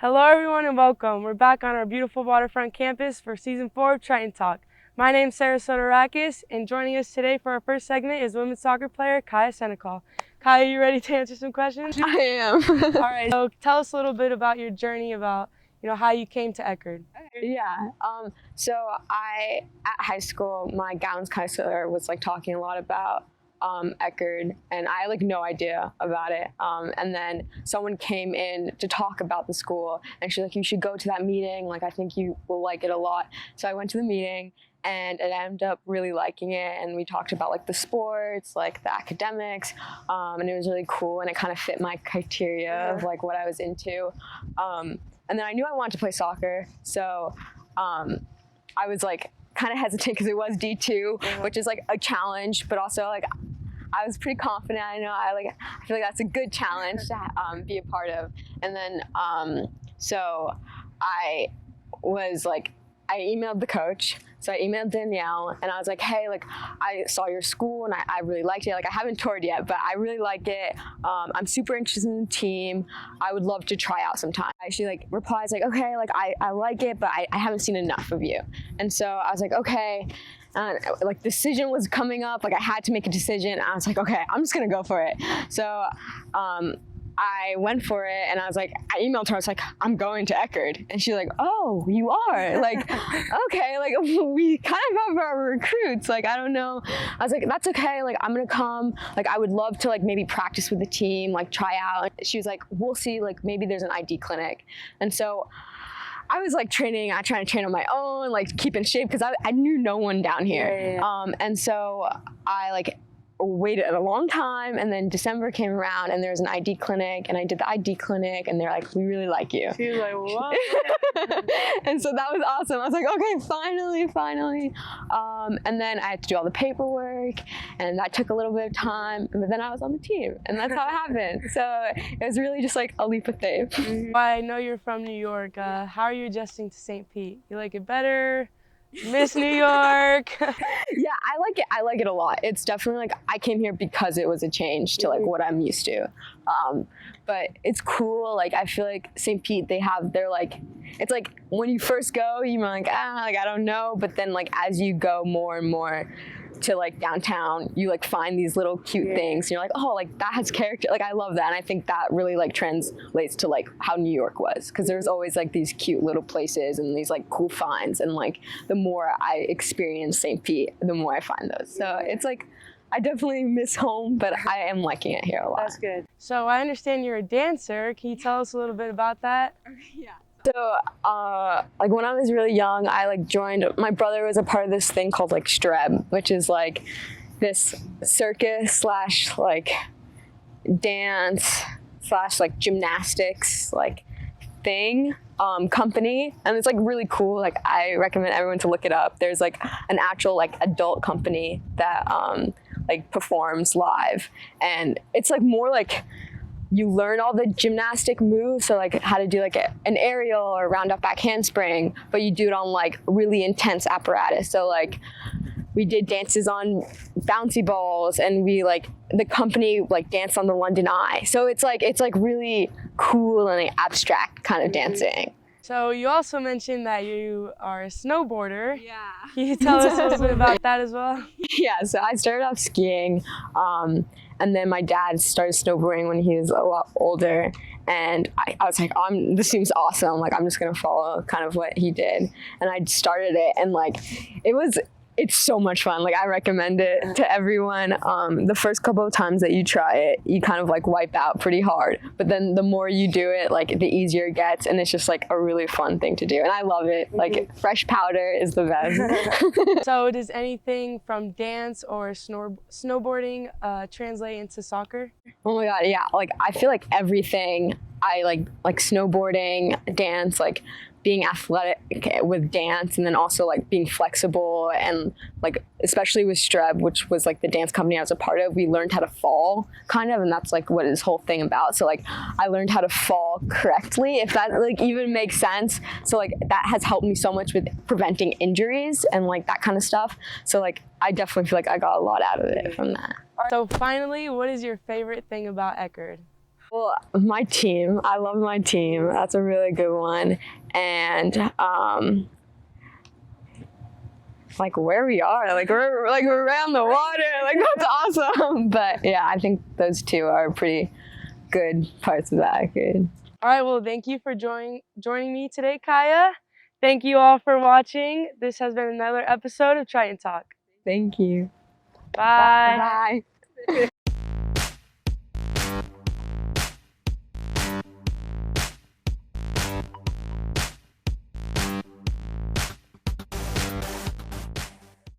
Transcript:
Hello everyone and welcome. We're back on our beautiful waterfront campus for Season 4 of Triton Talk. My name's Sara Soteakis, and joining us today for our first segment is women's soccer player Kaia Senecal. Kaia, you ready to answer some questions? I am. All right, so tell us a little bit about your journey, about how you came to Eckerd. Yeah. So at high school, my guidance counselor was talking a lot about Eckerd, and I had no idea about it. And then someone came in to talk about the school, and she's like, "You should go to that meeting. I think you will like it a lot." So I went to the meeting, and I ended up really liking it. And we talked about the sports, the academics, and it was really cool. And it kind of fit my criteria of what I was into. And then I knew I wanted to play soccer, so I was kind of hesitant because it was D2, which is a challenge, but also I was pretty confident. I know I feel like that's a good challenge to be a part of. And then so I was I emailed the coach. So I emailed Danielle and I was like, "Hey, I saw your school and I really liked it. I haven't toured yet, but I really like it. I'm super interested in the team. I would love to try out sometime." She replies "Okay, I like it, but I haven't seen enough of you." And so I was like, "Okay." And decision was coming up. I had to make a decision. I was like, "Okay, I'm just gonna go for it." So I went for it, and I emailed her. I was like, "I'm going to Eckerd," and she's like, "Oh, you are?" Okay, we kind of have our recruits. I don't know. I was like, "That's okay. I'm gonna come. I would love to maybe practice with the team, try out." And she was like, "We'll see. Maybe there's an ID clinic," and so I was training. I tried to train on my own, keep in shape because I knew no one down here. Yeah. And so I waited a long time, and then December came around and there was an ID clinic, and I did the ID clinic, and they're like, "We really like you." She was like, "What?" And so that was awesome. I was like, "Okay, finally." And then I had to do all the paperwork, and that took a little bit of time, but then I was on the team, and that's how it happened. So it was really just a leap of faith. I know you're from New York. How are you adjusting to St. Pete? You like it better? Miss New York? Yeah, I like it a lot. It's definitely I came here because it was a change to what I'm used to. But it's cool. I feel St. Pete, they have their it's when you first go, you're I don't know. But then as you go more and more to downtown, you find these little cute things, and you're oh, that has character. I love that, and I think that really translates to how New York was, because there's always these cute little places and these cool finds, and the more I experience St. Pete, the more I find those. So it's I definitely miss home, but I am liking it here a lot. That's good. So I understand you're a dancer. Can you tell us a little bit about that? Yeah. So, when I was really young, I joined. My brother was a part of this thing called STREB, which is this circus slash dance slash gymnastics thing company, and it's really cool. I recommend everyone to look it up. There's an actual adult company that performs live, and it's more you learn all the gymnastic moves, so how to do an aerial or round up back handspring, but you do it on really intense apparatus. So we did dances on bouncy balls, and we the company danced on the London Eye. So it's really cool and abstract kind of dancing. So you also mentioned that you are a snowboarder. Yeah. Can you tell us a little bit about that as well? Yeah, so I started off skiing, and then my dad started snowboarding when he was a lot older, and I was like, this seems awesome. I'm just gonna follow kind of what he did, and I started it, and it's so much fun. I recommend it to everyone. The first couple of times that you try it, you kind of wipe out pretty hard. But then the more you do it, the easier it gets. And it's just a really fun thing to do. And I love it. Fresh powder is the best. So does anything from dance or snowboarding translate into soccer? Oh my God, yeah. I feel everything, I like snowboarding, dance, being athletic with dance, and then also being flexible, and especially with STREB, which was the dance company I was a part of, we learned how to fall kind of, and that's what this whole thing about. So I learned how to fall correctly, if that even makes sense. So that has helped me so much with preventing injuries and that kind of stuff. So I definitely feel I got a lot out of it from that. So finally, what is your favorite thing about Eckerd? Well, my team. I love my team. That's a really good one. And like where we are, like we're around the water, like that's awesome. But yeah, I think those two are pretty good parts of that. Good. All right, well, thank you for joining me today, Kaia. Thank you all for watching. This has been another episode of Triton Talk. Thank you. Bye. Bye.